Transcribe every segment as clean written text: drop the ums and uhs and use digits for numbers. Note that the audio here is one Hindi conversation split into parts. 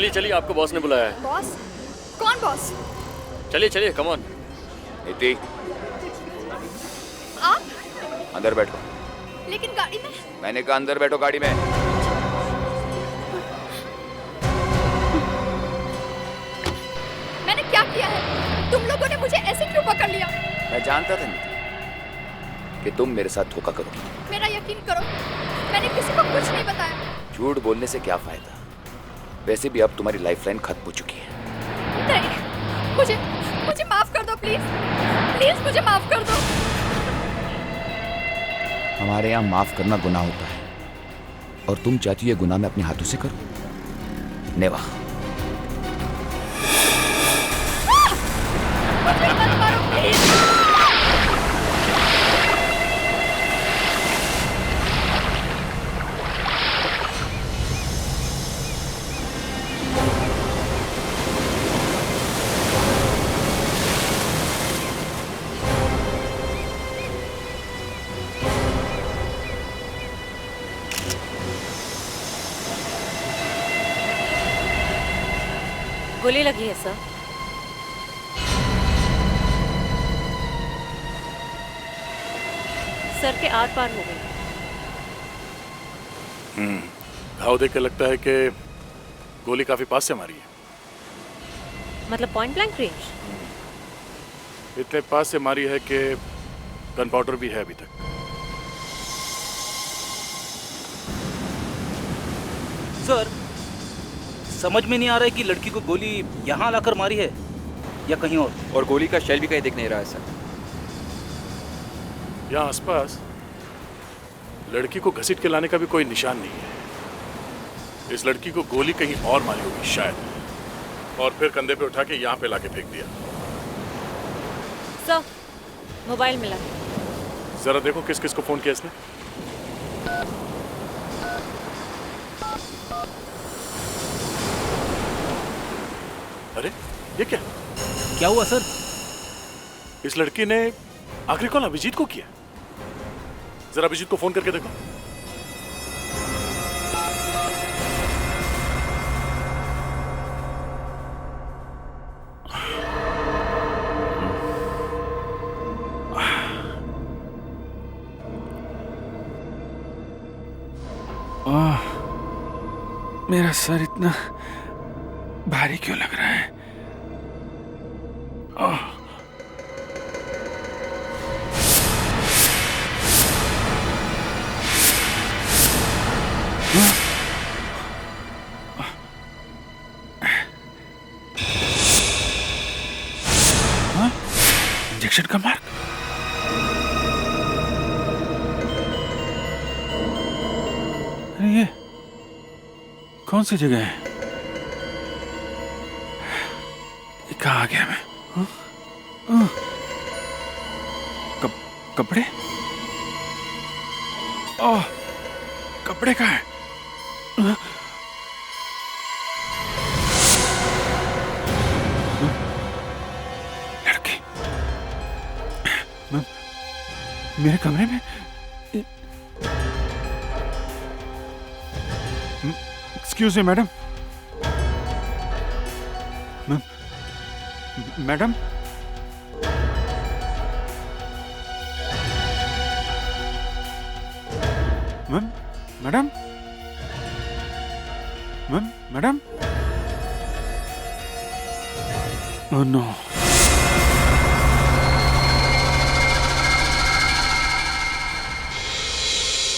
चलिए चलिए, आपको बॉस ने बुलाया है। बॉस? कौन बॉस? चलिए चलिए, कम ऑन। नीति, आप? अंदर बैठो। लेकिन गाड़ी में। मैंने कहा अंदर बैठो गाड़ी में। मैंने क्या किया है? तुम लोगों ने मुझे ऐसे क्यों पकड़ लिया? मैं जानता था नीति कि तुम मेरे साथ धोखा करोगी। मेरा यकीन करो, मैंने किसी को कुछ नहीं बताया। झूठ बोलने से क्या फायदा? वैसे भी अब तुम्हारी लाइफलाइन खत्म हो चुकी है। नहीं, मुझे मुझे माफ कर दो प्लीज। प्लीज मुझे माफ कर दो। हमारे यहाँ माफ करना गुनाह होता है और तुम चाहती हो ये गुनाह मैं अपने हाथों से करूं? नेवा। मुझे मत मारो प्लीज। गोली लगी है सर। सर के आर पार हो गई। घाव देख के लगता है कि गोली काफी पास से मारी है। मतलब पॉइंट ब्लैंक रेंज? इतने पास से मारी है कि गन पाउडर भी है अभी तक। सर, समझ में नहीं आ रहा है कि लड़की को गोली यहाँ लाकर मारी है या कहीं और गोली का शेल भी कहीं दिख नहीं रहा है सर। यहाँ आसपास लड़की को घसीट के लाने का भी कोई निशान नहीं है। इस लड़की को गोली कहीं और मारी होगी शायद, और फिर कंधे पे उठा के यहाँ पे लाके फेंक दिया। सर, मोबाइल मिला। जरा देखो किस किस को फोन किया इसने। अरे ये क्या हुआ सर? इस लड़की ने आखिरी कॉल अभिजीत को किया। जरा अभिजीत को फोन करके देखो। मेरा सर इतना भारी क्यों लग रहा है? इंजेक्शन का मार्क। अरे ये कौन सी जगह है? कहाँ आ गया मैं? कपड़े? ओह, कपड़े कहाँ है? लड़की मेरे कमरे में। Excuse me madam. Madam, madam, madam. Oh no.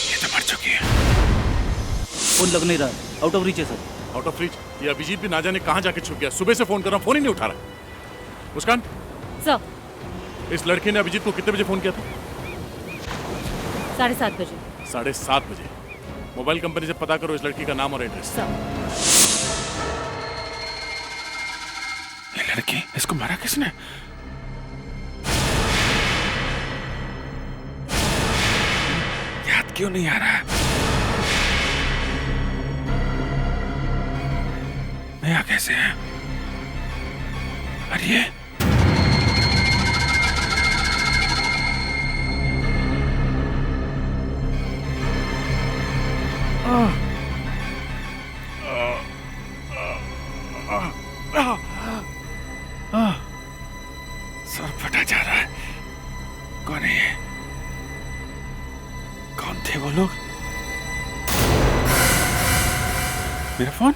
ये तो मर चुकी है। फोन लग नहीं रहा, आउट ऑफ रीच है सर। Out of reach? ये अभिजीत भी ना जाने कहां जाके छुप गया। सुबह से फोन कर रहा हूं, फोन ही नहीं उठा रहा। मुस्कान सर, इस लड़की ने अभिजीत को कितने बजे फोन किया था? 7:30 बजे। 7:30 बजे। मोबाइल कंपनी से पता करो इस लड़की का नाम और एड्रेस। ये लड़की, इसको मारा किसने? याद क्यों नहीं आ रहा? नया कैसे है? अरे थे वो लोग? मेरा फोन?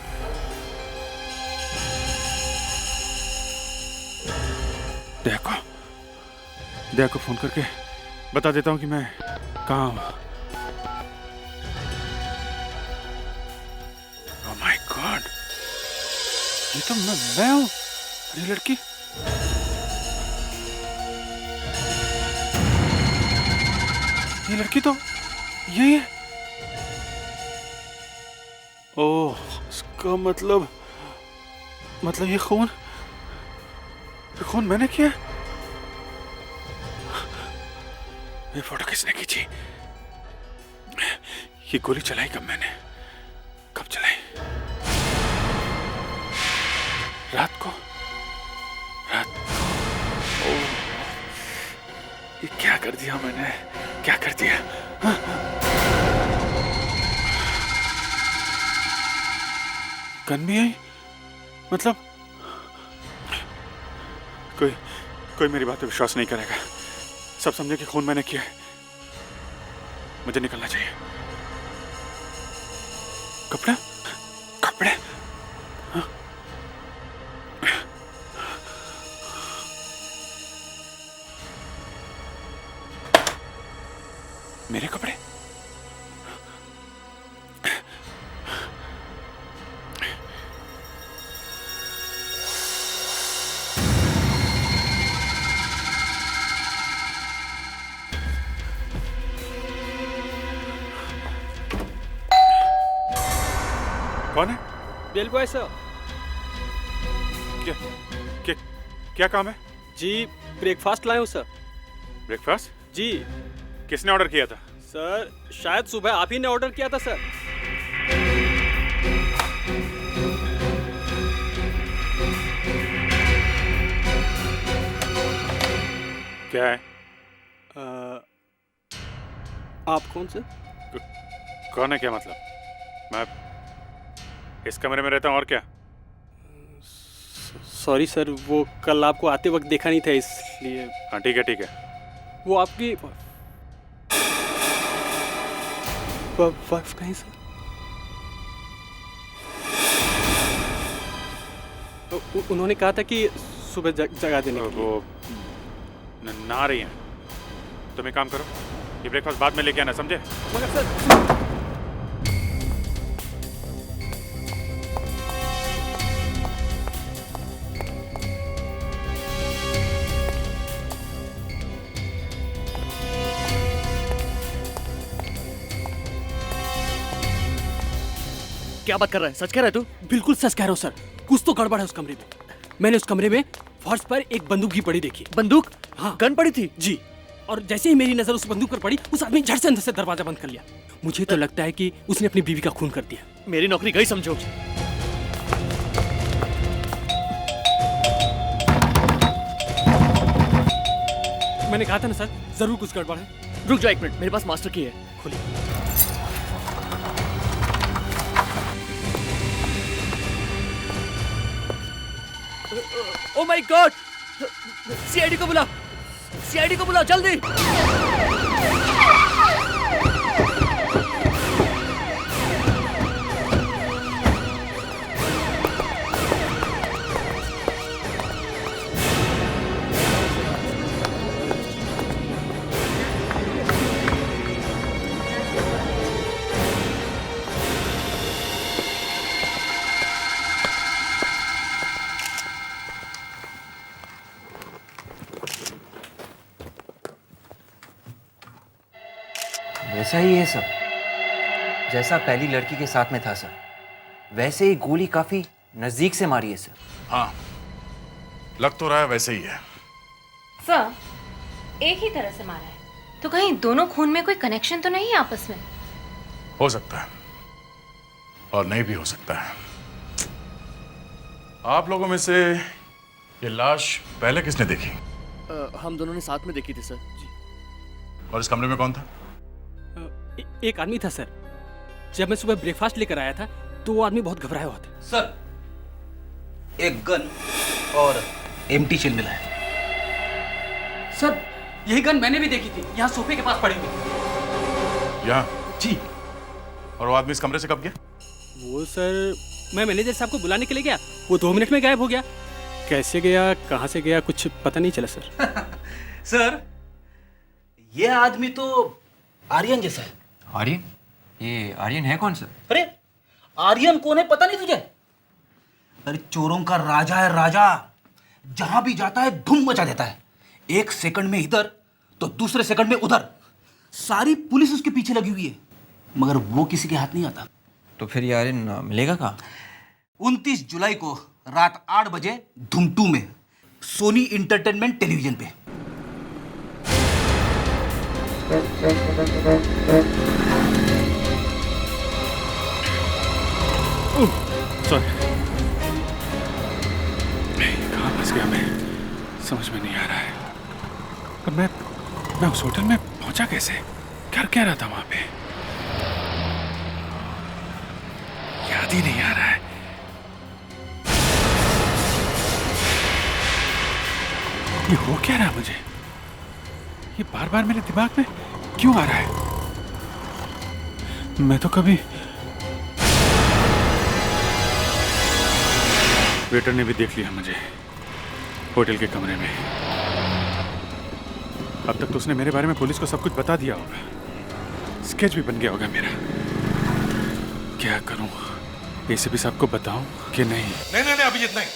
दया को फोन करके बता देता हूँ कि मैं कहाँ हूँ। ओह माय गॉड, ये तो मैं हूँ। अरे लड़की, ये लड़की तो यही है। ओह, इसका मतलब ये खून मैंने किया। ये फोटो किसने खींची? ये गोली चलाई कब मैंने? कब चलाई? रात को। ओह, ये क्या कर दिया मैंने? क्या कर दिया? हाँ? गन भी आई? मतलब कोई मेरी बात पे विश्वास नहीं करेगा। सब समझे कि खून मैंने किया है। मुझे निकलना चाहिए। कपड़ा हाँ? मेरे कपड़े? कौन है? Bell boy sir. क्या काम है? जी ब्रेकफास्ट लाए हूँ सर। ब्रेकफास्ट? जी किसने ऑर्डर किया था? सर, शायद सुबह आप ही ने ऑर्डर किया था सर। क्या है? आप कौन से? कौन है क्या मतलब? मैं इस कमरे में रहता हूँ और क्या? सॉरी सर, वो कल आपको आते वक्त देखा नहीं था इसलिए। हाँ ठीक है। वो आपकी वाइफ कहीं सर? उन्होंने कहा था कि सुबह जगा देने के लिए। वो ना आ रही हैं। तुम एक काम करो, ये ब्रेकफास्ट बाद में लेके आना, समझे? मगर सर, क्या बात कर रहा है? सच कह रहा है तू? बिल्कुल सच कह रहा हूँ सर। कुछ तो गड़बड़ है उस कमरे में। मैंने उस कमरे में फर्श पर एक बंदूक भी पड़ी देखी। बंदूक? हाँ, गन पड़ी थी? जी। और जैसे ही मेरी नजर उस बंदूक पर पड़ी, उस आदमी झट से अंदर से दरवाजा बंद कर लिया। मुझे तो लगता है कि उसने अपनी बीवी का खून कर दिया। मेरी नौकरी गई समझो। मैंने कहा था ना सर, जरूर कुछ गड़बड़ है। रुक जाओ एक मिनट, मेरे पास मास्टर की है। खोलिए। Oh my God! सीआईडी को बुलाओ, जल्दी! वैसा ही है सर, जैसा पहली लड़की के साथ में था सर। वैसे ही गोली काफी नजदीक से मारी है सर। हाँ, लग तो रहा है वैसे ही है। सर, एक ही तरह से मारा है, तो कहीं दोनों खून में कोई कनेक्शन तो नहीं है आपस में? हो सकता है और नहीं भी हो सकता है। आप लोगों में से ये लाश पहले किसने देखी? हम दोनों ने साथ में देखी थी सर। और इस कमरे में कौन था? एक आदमी था सर। जब मैं सुबह ब्रेकफास्ट लेकर आया था तो वो आदमी बहुत घबराया हुआ था। सर, एक गन और एम्प्टी शेल मिला है। सर, यही गन मैंने भी देखी थी, यहाँ सोफे के पास पड़ी हुई। यहाँ? जी। और वो आदमी इस कमरे से कब गया? वो सर, मैं मैनेजर साहब को बुलाने के लिए गया, वो 2 मिनट में गायब हो गया। कैसे गया, कहाँ से गया, कुछ पता नहीं चला सर। सर, ये आदमी तो आर्यन जैसा है। आर्यन? ये आर्यन है कौन सर? अरे आर्यन कौन है पता नहीं तुझे? अरे चोरों का राजा है, राजा। जहां भी जाता है धूम मचा देता है। 1 सेकंड में इधर तो दूसरे सेकंड में उधर। सारी पुलिस उसके पीछे लगी हुई है, मगर वो किसी के हाथ नहीं आता। तो फिर ये आर्यन मिलेगा कहाँ? 29 जुलाई को रात 8 बजे धूम 2 में सोनी इंटरटेनमेंट टेलीविजन पे। सॉरी, कहाँ फंस गया मैं, समझ में नहीं आ रहा है। अब मैं उस होटल में पहुंचा कैसे, कर क्या रहा था वहां पे, याद ही नहीं आ रहा है। ये हो क्या रहा मुझे, ये बार बार मेरे दिमाग में क्यों आ रहा है? मैं तो कभी, वेटर ने भी देख लिया मुझे होटल के कमरे में। अब तक तो उसने मेरे बारे में पुलिस को सब कुछ बता दिया होगा, स्केच भी बन गया होगा मेरा। क्या करूं, एसीपी साहब को बताऊं कि नहीं? नहीं, अभिजीत नहीं।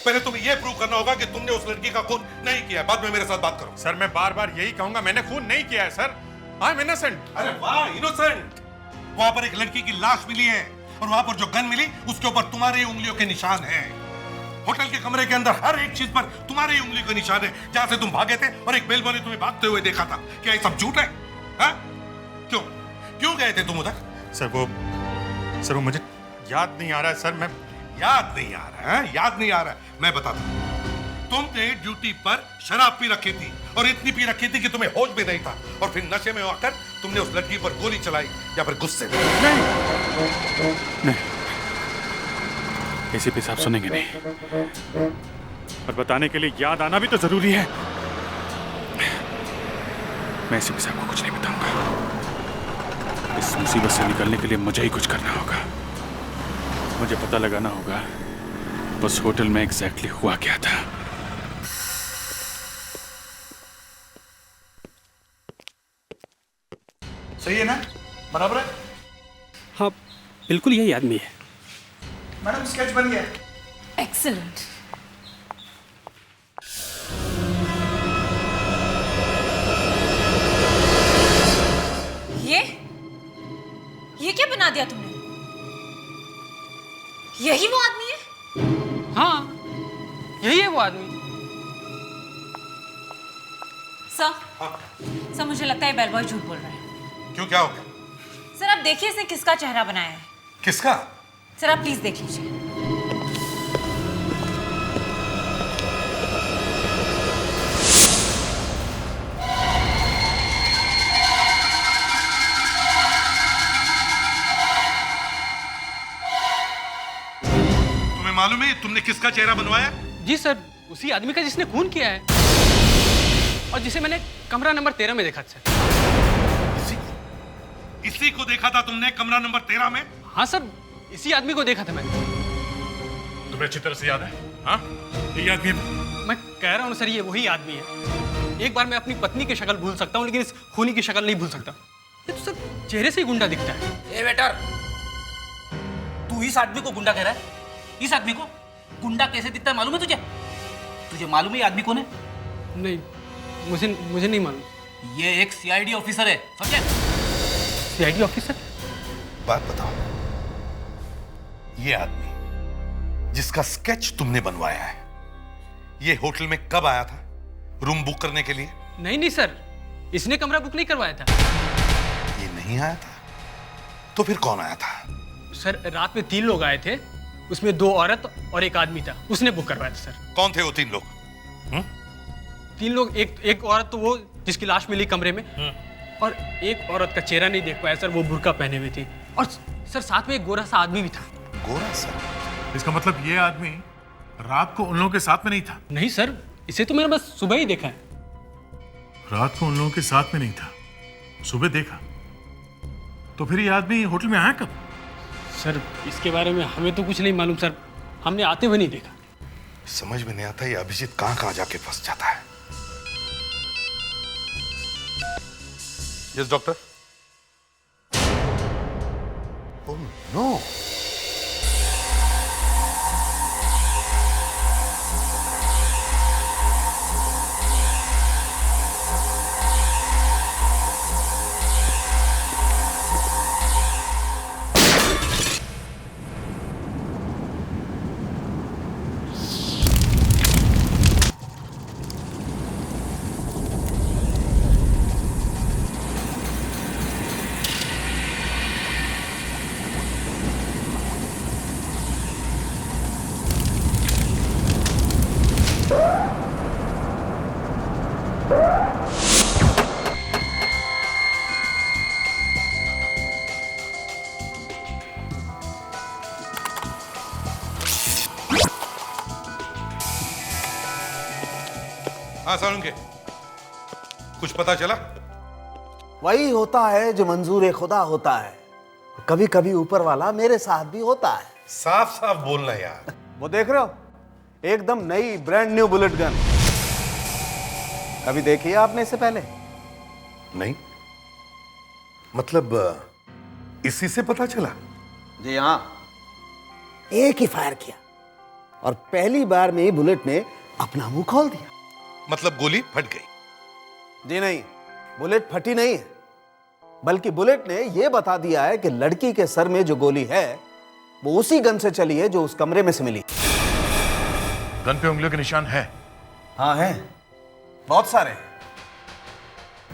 पहले तुम्हें यह प्रूव करना होगा कि तुमने उस लड़की का खून नहीं किया। बाद में मेरे साथ बात करो। सर, मैं बार बार यही कहूंगा, मैंने खून नहीं किया है सर। I am innocent. अरे वाह, इनोसेंट। वहां पर एक लड़की की लाश मिली है और वहां पर जो गन मिली उसके ऊपर तुम्हारी उंगलियों के निशान हैं। होटल के कमरे के अंदर हर एक चीज पर तुम्हारी उंगली के निशान है, जहां से तुम भागे थे और एक बेलबॉय ने तुम्हें भागते हुए देखा था। क्या ये सब झूठ है? हा? क्यों गए थे तुम उधर? सर वो मुझे याद नहीं आ रहा है सर। मैं याद नहीं आ रहा है? याद नहीं आ रहा है? मैं बताता हूं। तुमने ड्यूटी पर शराब पी रखी थी और इतनी पी रखी थी कि तुम्हें होश भी नहीं था, और फिर नशे में आकर तुमने उस लड़की पर गोली चलाई, या फिर गुस्से में? नहीं, एसीपी साहब सुनेंगे नहीं, और बताने के लिए याद आना भी तो जरूरी है। मैं एसीपी साहब को कुछ नहीं बताऊंगा। इस मुसीबत से निकलने के लिए मुझे ही कुछ करना होगा। मुझे पता लगाना होगा उस होटल में एग्जैक्टली हुआ क्या था। सही है ना? बराबर है? हाँ, बिल्कुल यही आदमी है। मैडम, स्केच बन गया। एक्सीलेंट। ये क्या बना दिया तुमने? यही वो आदमी है? हाँ, यही है वो आदमी। सर, मुझे लगता है बेल बॉय झूठ बोल रहा है। क्यों, क्या हो गया? सर, आप देखिए इसने किसका चेहरा बनाया है। किसका? सर, आप प्लीज देख लीजिए। तुम्हें मालूम है तुमने किसका चेहरा बनवाया? जी सर, उसी आदमी का जिसने खून किया है और जिसे मैंने कमरा नंबर 13 में देखा था। इसी को देखा था तुमने कमरा नंबर 13 में? हाँ सर, इसी आदमी को देखा था मैंने। तुम्हें अच्छी तरह से याद है? हाँ, यही आदमी है। मैं कह रहा हूँ सर, ये वही आदमी है। एक बार मैं अपनी पत्नी की शक्ल भूल सकता हूँ, लेकिन इस खूनी की शक्ल नहीं भूल सकता। ये तो सर चेहरे से ही गुंडा दिखता है। ए वेटर, तू इस आदमी को गुंडा कह रहा है? इस आदमी को गुंडा कैसे दिखता है मालूम है तुझे? तुझे मालूम है ये आदमी कौन है? नहीं, मुझे नहीं मालूम। ये एक सीआईडी ऑफिसर है, समझे? CID officer? बात बताओ, ये आदमी जिसका स्केच तुमने बनवाया है, ये होटल में कब आया था रूम बुक करने के लिए? नहीं सर, इसने कमरा बुक नहीं करवाया था। ये नहीं आया था? तो फिर कौन आया था? सर, रात में 3 लोग आए थे, उसमें 2 औरत और 1 आदमी था, उसने बुक करवाया था सर। कौन थे वो 3 लोग? 3 लोग, एक औरत तो वो जिसकी लाश मिली कमरे में, और एक औरत का चेहरा नहीं देख पाया सर, वो बुर्का पहने हुए थी, और सर साथ में एक गोरा सा आदमी भी था। गोरा सा? इसका मतलब ये आदमी रात को उन लोगों के साथ में नहीं था? नहीं सर, इसे तो मैंने बस सुबह ही देखा है। रात को उन लोगों के साथ में नहीं था, सुबह देखा? तो फिर ये आदमी होटल में आया कब? सर इसके बारे में हमें तो कुछ नहीं मालूम सर, हमने आते हुए नहीं देखा। समझ में नहीं आता ये अभिजीत कहां कहां जाके फंस जाता है। Yes doctor. Oh no. हाँ सालुंके, कुछ पता चला? वही होता है जो मंजूर खुदा होता है। कभी कभी ऊपर वाला मेरे साथ भी होता है। साफ साफ बोलना यार। वो देख रहे हो, एकदम नई ब्रांड न्यू बुलेट गन। कभी देखी है आपने इससे पहले? नहीं, मतलब इसी से पता चला? जी हाँ, एक ही फायर किया और पहली बार में ही बुलेट ने अपना मुंह खोल दिया। मतलब गोली फट गई? जी नहीं, बुलेट फटी नहीं है, बल्कि बुलेट ने यह बता दिया है कि लड़की के सर में जो गोली है वो उसी गन से चली है जो उस कमरे में से मिली। गन पे उंगलियों के निशान है? हाँ है, बहुत सारे।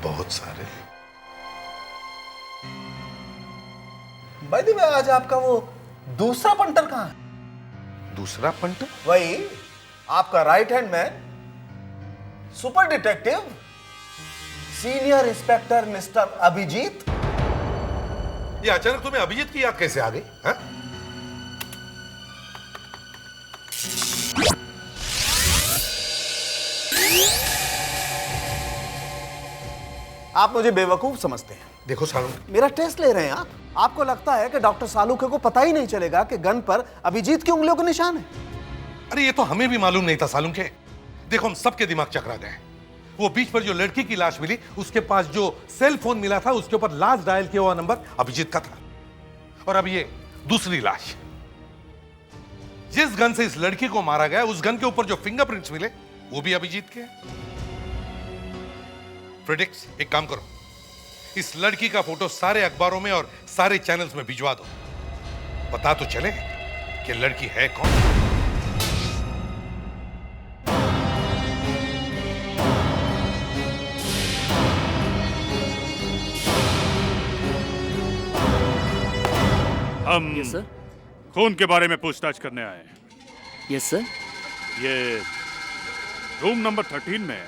बहुत सारे? भाई दी, आज आपका वो दूसरा पंटर कहां है? दूसरा पंटर? वही आपका right hand man, super detective, senior inspector mister Abhijeet. ये अचानक तुम्हें अभिजीत की याद कैसे आ गई? हाँ? आप मुझे बेवकूफ समझते हैं। देखो सालू, मेरा टेस्ट ले रहे हैं आप। आपको लगता है कि डॉक्टर सालुके को पता ही नहीं चलेगा कि गन पर अभिजीत की उंगलियों के निशान है? अरे ये तो हमें भी मालूम नहीं था सालुंके। देखो हम सबके दिमाग चकरा गए। वो बीच पर जो लड़की की लाश मिली, उसके पास जो सेल फोन मिला था, उसके ऊपर लास्ट डायल किया हुआ नंबर अभिजीत का था। और अब ये दूसरी लाश, जिस गन से इस लड़की को मारा गया, उस गन के ऊपर जो फिंगरप्रिंट्स मिले वो भी अभिजीत के हैं। फ्रेडिक्स, एक काम करो, इस लड़की का फोटो सारे अखबारों में और सारे चैनल्स में भिजवा दो। पता तो चले कि लड़की है कौन। हम यस सर। खून के बारे में पूछताछ करने आए हैं। Yes sir. ये रूम नंबर 13 में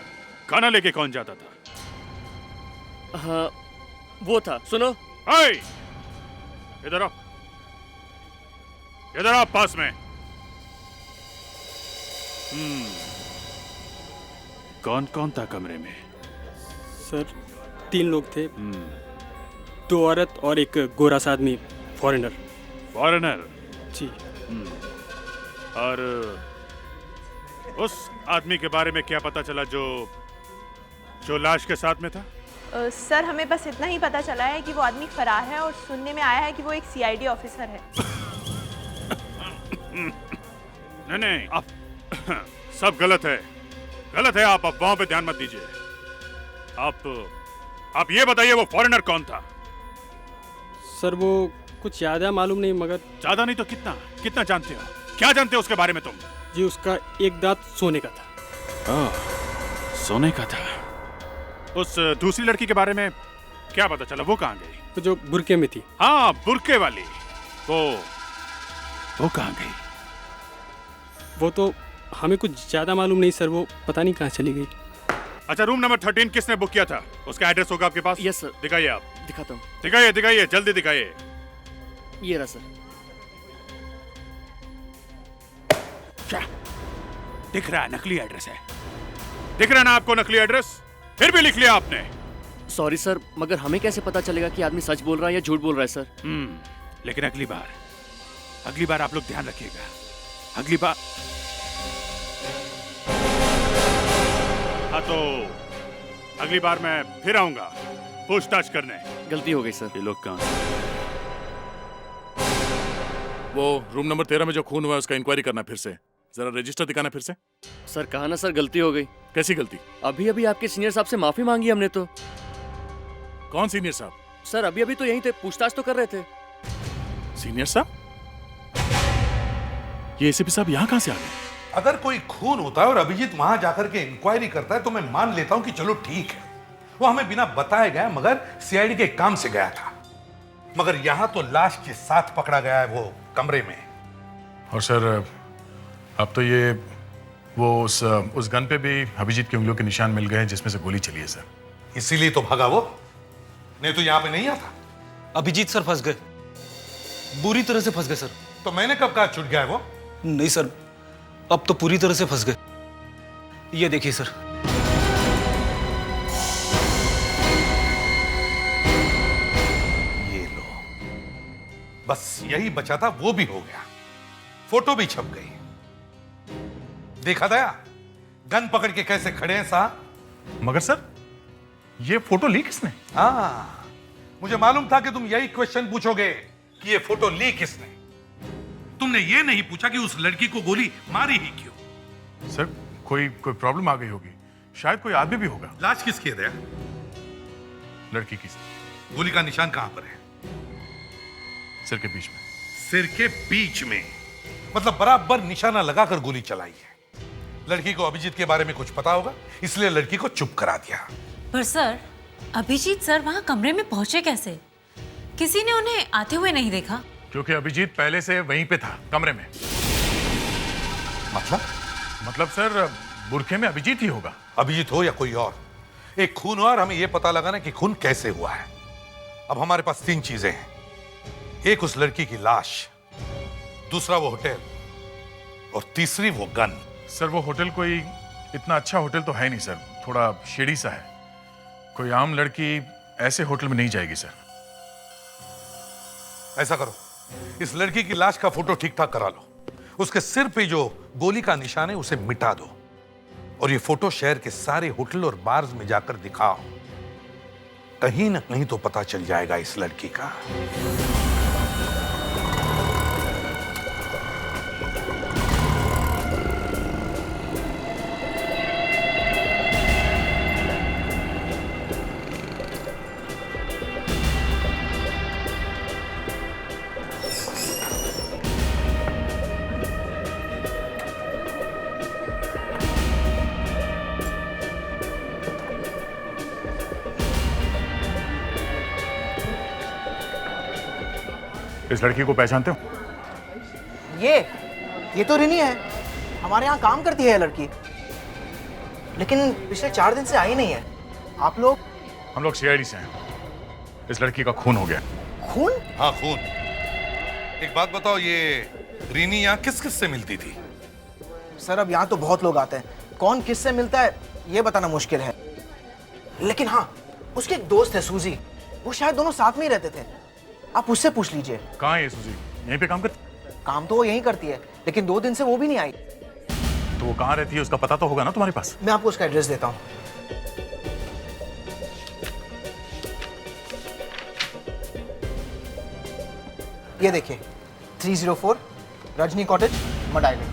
खाना लेके कौन जाता था? हाँ, वो था। सुनो, हाय, इधर आओ, इधर आओ पास में। कौन कौन था कमरे में? सर 3 लोग थे, 2 औरत और एक गोरा सा आदमी, फॉरेनर। फॉरेनर? जी। और उस आदमी के बारे में क्या पता चला जो लाश के साथ में था? सर हमें बस इतना ही पता चला है कि वो आदमी फरार है और सुनने में आया है कि वो एक सीआईडी ऑफिसर है। नहीं, आप सब गलत है, गलत है। आप अफवाहों पे ध्यान मत दीजिए। आप ये बताइए वो फॉरेनर कौन था? सर वो कुछ ज्यादा मालूम नहीं, मगर ज्यादा नहीं तो कितना जानते हो? क्या जानते हो उसके बारे में तुम? जी उसका एक दांत सोने का था। सोने का था। उस दूसरी लड़की के बारे में क्या पता चला? वो कहाँ गई? तो जो बुरके में थी। हाँ, बुरके वाली। वो कहाँ गई? वो तो हमें कुछ ज्यादा मालूम नहीं सर, वो पता नहीं कहाँ चली गई। अच्छा, रूम नंबर 13 किसने बुक किया था? उसका एड्रेस होगा आपके पास? Yes sir. दिखाइए। आप दिखाता हूँ। दिखाइए, जल्दी दिखाइए। ये रहा सर। क्या दिख रहा है? नकली एड्रेस है। दिख रहा है ना आपको नकली एड्रेस? फिर भी लिख लिया आपने। सॉरी सर, मगर हमें कैसे पता चलेगा कि आदमी सच बोल रहा है या झूठ बोल रहा है सर? लेकिन अगली बार आप लोग ध्यान रखिएगा। अगली बार। हाँ तो अगली बार मैं फिर आऊंगा पूछताछ करने। गलती हो गई सर। ये लोग कहाँ हैं? वो रूम नंबर 13 में जो खून हुआ है उसका इंक्वायरी करना फिर से। जरा रजिस्टर दिखाना फिर से। सर कहा ना सर, गलती हो गई। कैसी गलती? अभी अभी आपके सीनियर साहब से माफी मांगी हमने तो। कौन सीनियर साहब? सर अभी अभी तो यहीं थे, पूछताछ तो कर रहे थे। सीनियर साहब? ये एसीपी साहब यहाँ कहाँ से आ गए? अगर कोई खून होता है और अभिजीत वहां जाकर के इंक्वायरी करता है तो मैं मान लेता हूं कि चलो ठीक है, वो हमें बिना बताए गया, मगर सीआईडी के काम से गया था। मगर यहां तो लाश के साथ पकड़ा गया है वो कमरे में। और सर अब तो ये वो उस गन पे भी अभिजीत की उंगलियों के निशान मिल गए हैं जिसमें से गोली चली है सर। इसीलिए तो भागा वो, नहीं तो यहां पे नहीं आता। अभिजीत सर फंस गए, बुरी तरह से फंस गए सर। तो मैंने कब कहा छूट गया है वो? नहीं सर, अब तो पूरी तरह से फंस गए। ये देखिए सर। ये लो, बस यही बचा था, वो भी हो गया। फोटो भी छप गई। देखा दया, गन पकड़ के कैसे खड़े हैं साहब। मगर सर ये फोटो ली किसने? हाँ, मुझे मालूम था कि तुम यही क्वेश्चन पूछोगे कि ये फोटो ली किसने। तुमने ये नहीं पूछा कि उस लड़की को गोली मारी ही क्यों। सर कोई प्रॉब्लम आ गई होगी, शायद कोई आदमी भी होगा। लाश किसकी है दया? लड़की की। गोली का निशान कहां पर है? सिर के बीच में। सिर के बीच में, मतलब बराबर निशाना लगाकर गोली चलाई है। लड़की को अभिजीत के बारे में कुछ पता होगा, इसलिए लड़की को चुप करा दिया। पर सर, अभिजीत सर वहां कमरे में पहुंचे कैसे? किसी ने उन्हें आते हुए नहीं देखा? क्योंकि अभिजीत पहले से वहीं पे था, कमरे में। मतलब सर बुरखे में अभिजीत ही होगा। अभिजीत हो या कोई और, एक खून हुआ और हमें यह पता लगाना कि खून कैसे हुआ है। अब हमारे पास 3 चीजें हैं। एक उस लड़की की लाश, दूसरा वो होटल, और तीसरी वो गन। सर वो होटल कोई इतना अच्छा होटल तो है नहीं सर, थोड़ा शेडी सा है। कोई आम लड़की ऐसे होटल में नहीं जाएगी सर। ऐसा करो, इस लड़की की लाश का फोटो ठीक ठाक करा लो, उसके सिर पे जो गोली का निशान है उसे मिटा दो, और ये फोटो शहर के सारे होटल और बार्स में जाकर दिखाओ। कहीं ना कहीं तो पता चल जाएगा इस लड़की का। इस लड़की को पहचानते हो? ये तो रिनी है, हमारे यहाँ काम करती है ये लड़की, लेकिन पिछले 4 दिन से आई नहीं है। आप लोग? हम लोग सीआईडी से हैं। इस लड़की का खून हो गया। खून? हाँ खून। एक बात बताओ, ये रीनी यहाँ किस किस से मिलती थी? सर अब यहाँ तो बहुत लोग आते हैं, कौन किससे मिलता है ये बताना मुश्किल है। लेकिन हाँ, उसके एक दोस्त है सूजी, वो शायद दोनों साथ में ही रहते थे, आप उससे पूछ लीजिए। कहाँ है सूजी? यहीं पे काम करती? काम तो वो यहीं करती है, लेकिन 2 दिन से वो भी नहीं आई। तो वो कहाँ रहती है उसका पता तो होगा ना तुम्हारे पास? मैं आपको उसका एड्रेस देता हूँ। ये देखिए, 304 रजनी कॉटेज, मडाइली।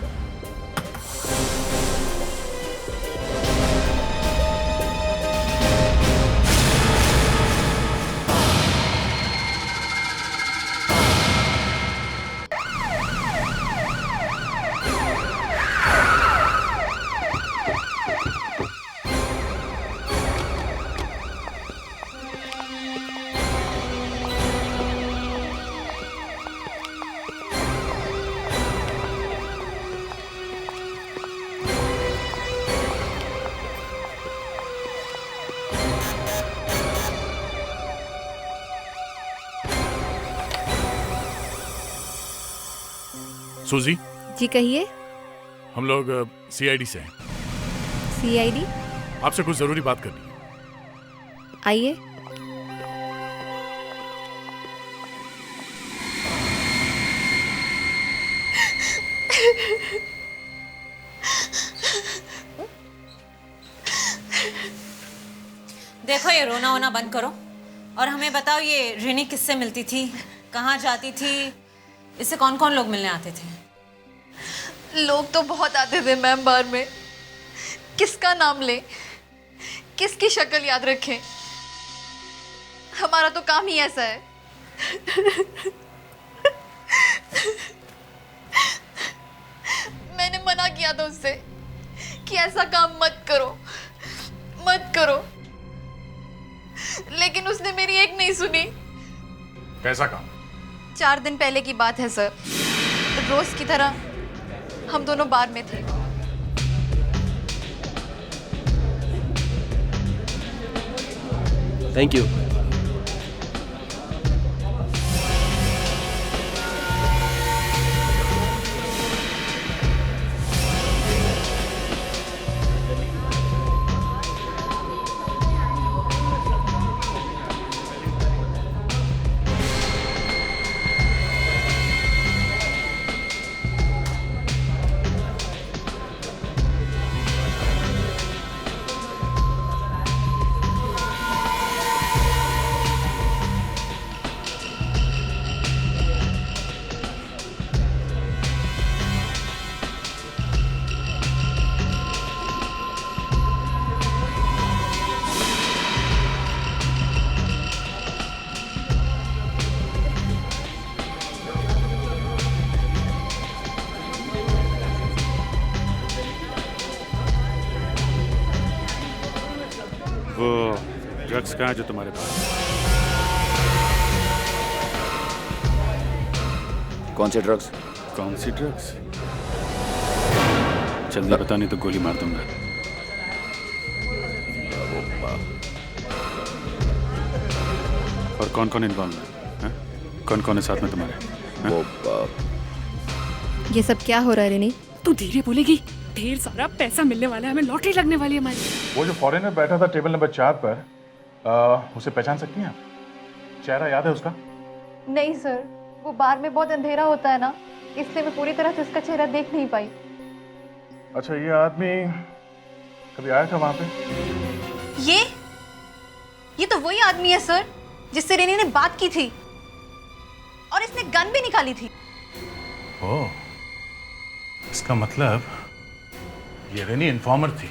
सूजी जी कहिए। हम लोग सीआईडी से हैं। सीआईडी? आपसे कुछ जरूरी बात करनी है। आइए। देखो ये रोना वोना बंद करो और हमें बताओ ये रिनी किससे मिलती थी, कहाँ जाती थी, इससे कौन कौन लोग मिलने आते थे? लोग तो बहुत आते थे मैम बार में। किसका नाम ले, किसकी शक्ल याद रखें? हमारा तो काम ही ऐसा है। मैंने मना किया था उससे कि ऐसा काम मत करो, मत करो, लेकिन उसने मेरी एक नहीं सुनी। कैसा काम? 4 दिन पहले की बात है सर। रोज की तरह हम दोनों बार में थे। Thank you. वो ड्रग्स कहाँ है जो तुम्हारे पास? कौन से ड्रग्स? कौन सी ड्रग्स? जल्दी बता नहीं तो गोली मार दूंगा। और कौन कौन इन्वॉल्व है? कौन कौन है साथ में तुम्हारे? ये सब क्या हो रहा है रिनी? तू धीरे बोलेगी। ढेर सारा पैसा मिलने वाला है, हमें लॉटरी लगने वाली है हमारी। वो जो फॉरेनर बैठा था टेबल नंबर 4 पर, उसे पहचान सकती हैं आप? चेहरा याद है उसका? नहीं सर, वो बार में बहुत अंधेरा होता है ना, इसलिए मैं पूरी तरह से उसका चेहरा देख नहीं पाई। अच्छा, ये आदमी कभी आया था वहां पे? ये तो वही आदमी है सर जिससे रेनी ने बात की थी और इसने गन भी निकाली थी। ओह, इसका मतलब ये रेनी इन्फॉर्मर थी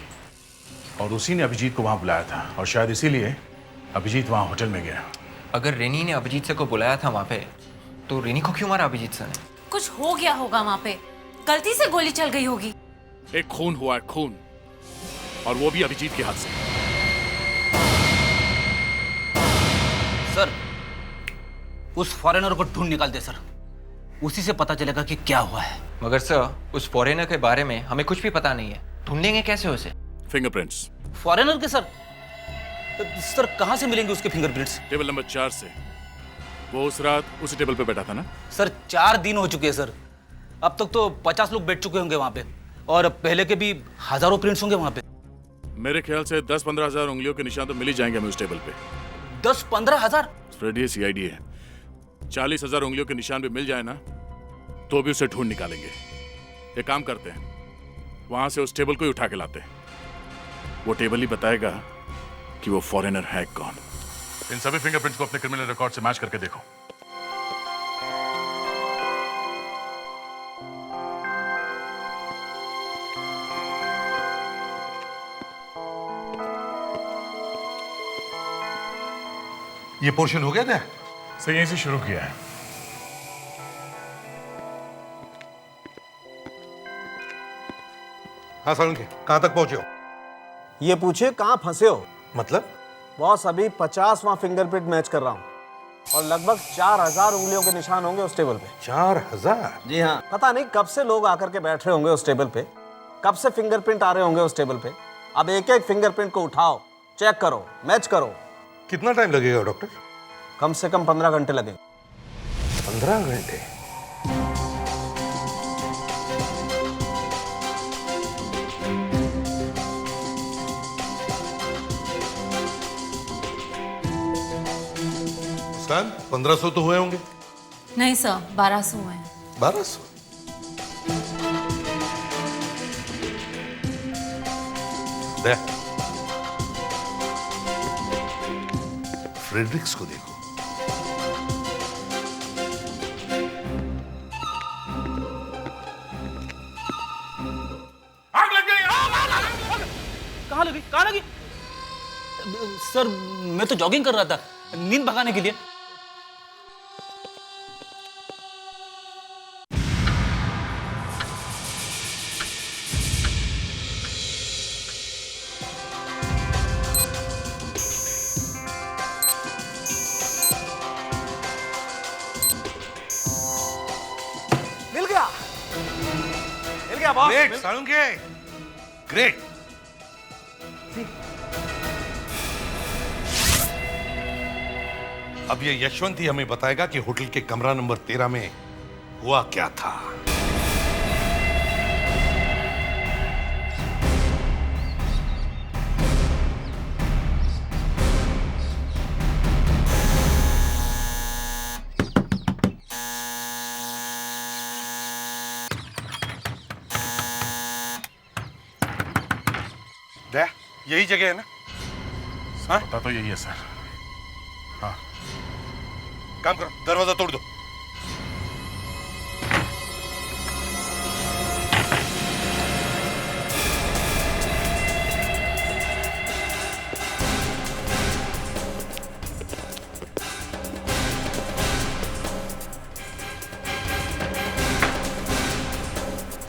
और उसी ने अभिजीत को वहां बुलाया था और शायद इसीलिए अभिजीत वहां होटल में गया। अगर रेनी ने अभिजीत से को बुलाया था वहां पे, तो रेनी को क्यों मारा अभिजीत सर ने? कुछ हो गया होगा वहां पे, गलती से गोली चल गई होगी। एक खून हुआ है, खून, और वो भी अभिजीत के हाथ से। सर, उस फॉरेनर को ढूंढ निकाल दे सर, उसी से पता चलेगा कि क्या हुआ है। मगर सर, उस फॉरेनर के बारे में हमें कुछ भी पता नहीं है, ढूंढेंगे कैसे उसे? फिंगरप्रिंट्स। फॉरेनर के सर? सर कहां से मिलेंगे उसके फिंगरप्रिंट्स? टेबल नंबर 4 से। वो उस रात उसी टेबल पे बैठा था ना? सर 4 दिन हो चुके हैं सर, अब तक तो 50 लोग बैठ चुके होंगे वहां पे, और पहले के भी हजारों प्रिंट्स होंगे वहां पे। मेरे ख्याल से 10-15 हजार उंगलियों के निशान तो मिल ही जाएंगे हमें उस टेबल पे। 10-15 हजार? फ्रेडी सीआईडी है, 40,000 उंगलियों के निशान भी मिल जाए ना तो भी उसे ढूंढ निकालेंगे। एक काम करते हैं, वहां से उस टेबल को ही उठा के लाते हैं। वो टेबल ही बताएगा कि वो फॉरेनर है कौन। इन सभी फिंगरप्रिंट्स को अपने क्रिमिनल रिकॉर्ड से मैच करके देखो। ये पोर्शन हो गया था? सर यहीं से शुरू किया है। हाँ सोलंकी, कहां तक पहुंचे हो? ये पूछे कहां फंसे हो? मतलब? बॉस, अभी 50वां फिंगरप्रिंट मैच कर रहा हूं और लगभग 4000 उंगलियों के निशान होंगे उस टेबल पे। 4000? जी हाँ। पता नहीं कब से लोग आकर के बैठ रहे होंगे उस टेबल पे, कब से फिंगरप्रिंट आ रहे होंगे उस टेबल पे। अब एक एक फिंगरप्रिंट को उठाओ, चेक करो, मैच करो। कितना टाइम लगेगा डॉक्टर? कम से कम 15 घंटे लगेंगे। 15 घंटे? मुस्कान 1500 तो हुए होंगे। नहीं सर, 1200 हुए हैं। 1200? दे फ्रेडरिक्स को देखो। आग लग गई, कहाँ लगी, कहाँ लगी? सर मैं तो जॉगिंग कर रहा था नींद भगाने के लिए। मिल गया, मिल गया बॉस। Great Salunke, great. अब ये यशवंत ही हमें बताएगा कि होटल के कमरा नंबर 13 में हुआ क्या था। दया, यही जगह है ना? सर पता तो यही है सर। हाँ, काम करो, दरवाजा तोड़ दो।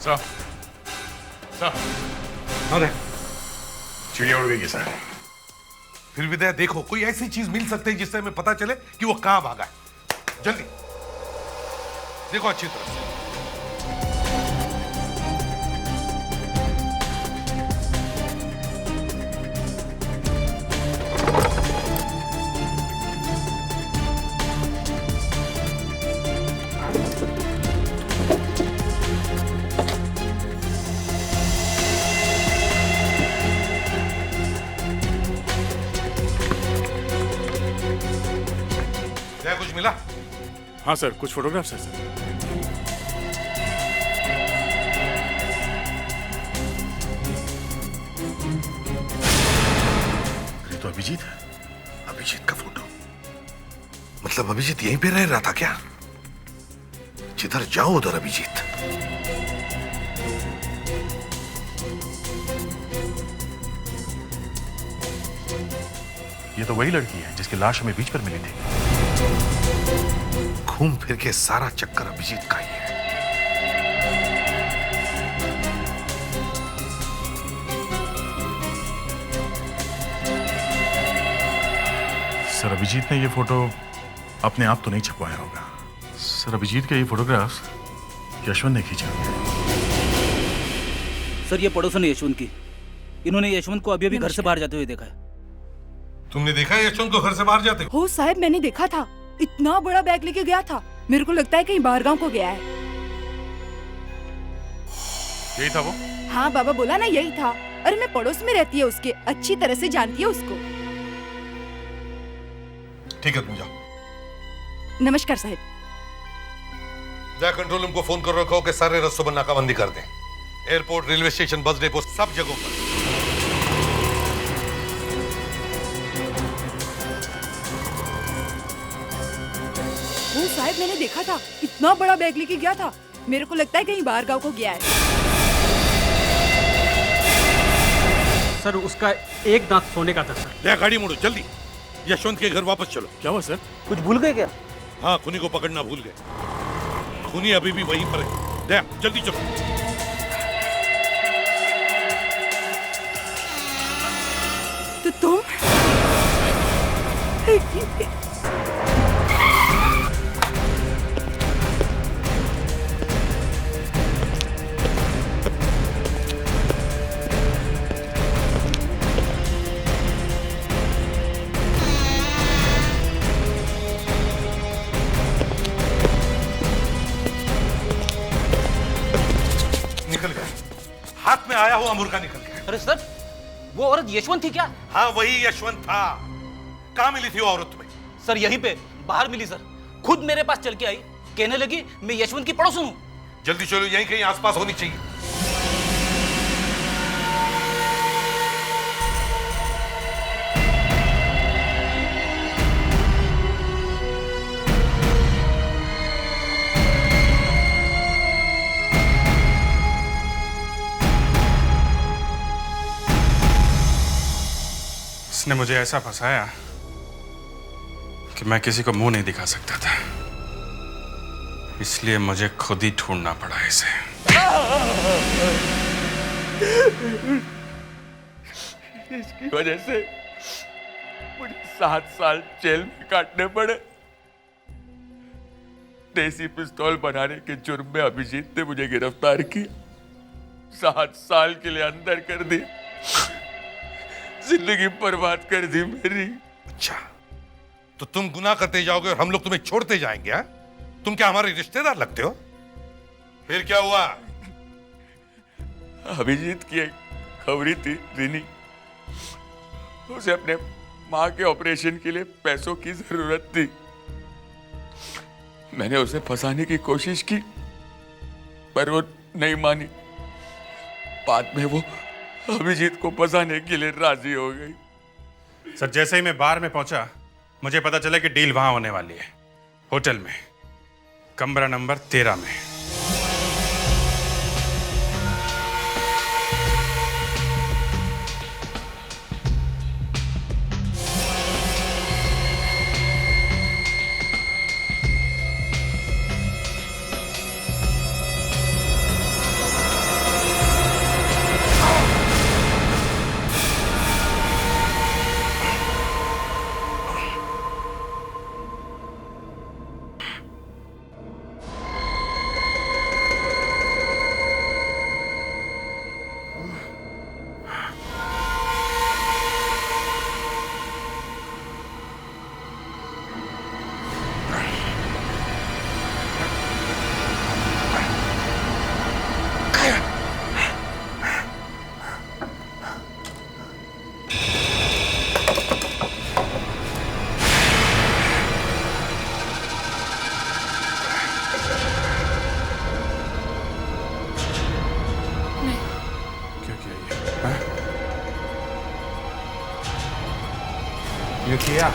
सर, सर, अरे चिड़िया उड़ गई है सर। फिर भी दया देखो, कोई ऐसी चीज मिल सकती है जिससे हमें पता चले कि वो कहां भागा है। जल्दी देखो अच्छी तरह से। क्या कुछ मिला? हाँ सर, कुछ फोटोग्राफ्स है सर। ये तो अभिजीत है। अभिजीत का फोटो, मतलब अभिजीत यहीं पे रह रहा था क्या? जिधर जाओ उधर अभिजीत। ये तो वही लड़की है जिसकी लाश हमें बीच पर मिली थी। घूम फिर के सारा चक्कर अभिजीत का ही है। सर अभिजीत ने ये फोटो अपने आप तो नहीं छपवाया होगा। सर अभिजीत के ये फोटोग्राफ्स यशवंत ने खींचा। सर ये पड़ोसन है यशवंत की। इन्होंने यशवंत को अभी अभी घर से बाहर जाते हुए देखा है। तुमने देखा है यशवंत को घर से बाहर जाते? हो साहब, मैंने देखा था, इतना बड़ा बैग लेके गया था। मेरे को लगता है कहीं बाहर गांव को गया है। यही था वो? हाँ बाबा बोला ना, यही था। अरे मैं पड़ोस में रहती है उसके, अच्छी तरह से जानती है उसको। ठीक है तुम जाओ। नमस्कार साहब। जा कंट्रोल रूम को फोन कर रखो कि सारे रस्तों पर नाकाबंदी कर दें। Airport, railway station, bus depot, सब जगहों पर। वो साहब मैंने देखा था, इतना बड़ा बैग लेके गया था। मेरे को लगता है कहीं बाहर गांव को गया है। सर उसका एक दांत सोने का था सर। ले गाड़ी मोड़ो जल्दी, यशवंत के घर वापस चलो। क्या हुआ सर? कुछ भूल गए क्या? हाँ, खूनी को पकड़ना भूल गए। खूनी अभी भी वहीं पर है। दया जल्दी चलो। तो तुम निकल गया, हाथ में आया हुआ मुर्गा निकल गया। अरे सर, वो औरत यशवंत थी क्या? हाँ वही यशवंत था। कहाँ मिली थी वो औरत तुम्हें? सर यहीं पे बाहर मिली सर, खुद मेरे पास चल के आई, कहने लगी मैं यशवंत की पड़ोसन हूँ। जल्दी चलो, यहीं कहीं आसपास होनी चाहिए। इसने मुझे ऐसा फंसाया कि मैं किसी को मुंह नहीं दिखा सकता था, इसलिए मुझे खुद ही ढूंढना पड़ा इसे। इसकी वजह से मुझे 7 साल जेल में काटने पड़े। देसी पिस्तौल बनाने के जुर्म में अभिजीत ने मुझे गिरफ्तार किया, 7 साल के लिए अंदर कर दी, जिंदगी बर्बाद कर दी मेरी। अच्छा, तो तुम गुनाह करते जाओगे और हम लोग तुम्हें छोड़ते जाएंगे? हा? तुम क्या हमारे रिश्तेदार लगते हो? फिर क्या हुआ? अभिजीत की एक खबरी थी रिनी, उसे अपने माँ के ऑपरेशन के लिए पैसों की जरूरत थी। मैंने उसे फंसाने की कोशिश की पर वो नहीं मानी। बाद में वो अभिजीत को फंसाने के लिए राजी हो गई। सर, जैसे ही मैं बार में पहुंचा मुझे पता चला कि डील वहां होने वाली है, होटल में, कमरा नंबर 13 में। ये किया?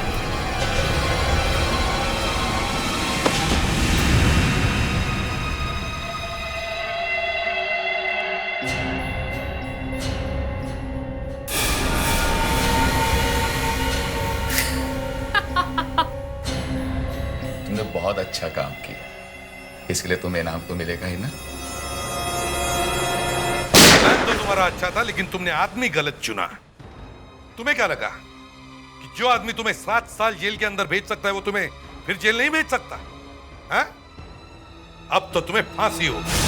तुमने बहुत अच्छा काम किया, इसके लिए तुम्हें इनाम तो मिलेगा ही ना। प्लान तो तुम्हारा अच्छा था, लेकिन तुमने आदमी गलत चुना। तुम्हें क्या लगा कि जो आदमी तुम्हें 7 साल जेल के अंदर भेज सकता है वो तुम्हें फिर जेल नहीं भेज सकता? है? अब तो तुम्हें फांसी होगी।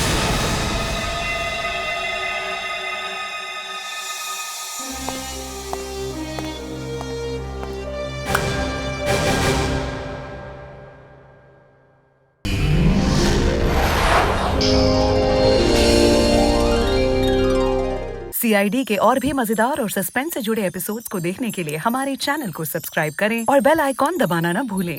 CID के और भी मजेदार और सस्पेंस से जुड़े एपिसोड्स को देखने के लिए हमारे चैनल को सब्सक्राइब करें और बेल आइकॉन दबाना ना भूलें।